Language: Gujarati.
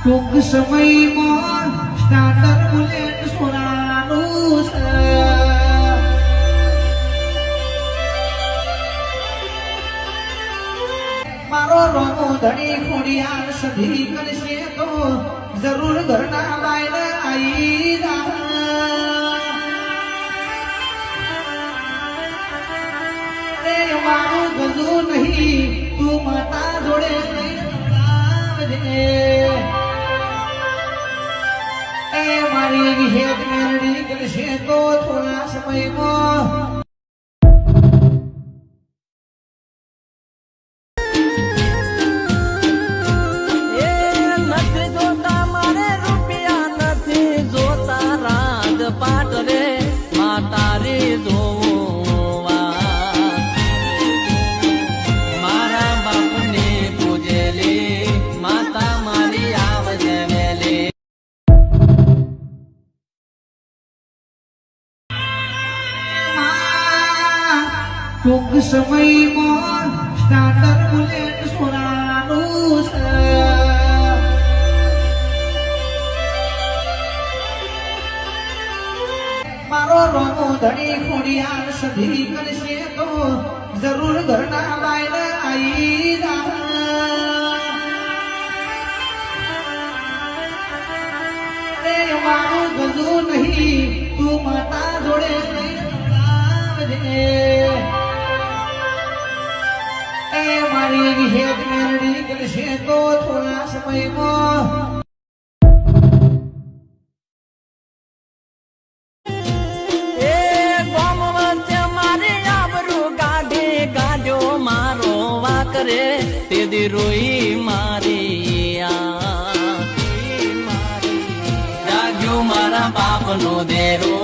ટૂંક સમયમાં સ્ટાન્ડર્ડ બુલેટ સોનાનું છે. મારો રોમો ધણી ખોડિયાર સધી કરશે તો જરૂર ઘરના બાયને આવી જા. મારું ગજું નહીં તું માતા જોડે એ મારી વિહેત મેરડી કરશે તો થોડા સમયમાં પાટ રે માતારી જોવા મારા બાપને પૂજેલી માતા મારી આવજે વેલી. ટૂંક સમયમાં સ્ટાન્ડર્ડ બુલેટ સોનાનું છે. મારો રોમો ધણી ખોડિયાર સધી કરશે તો જરૂર ઘરના બાયને આવી જા. મારું ગજું નહીં તું માતા જોડે એ મારી વિહેત મેરડી કરશે તો થોડા સમયમાં કરે તે દી રોઈ મારી જાગ્યો મારા બાપનો દેરો.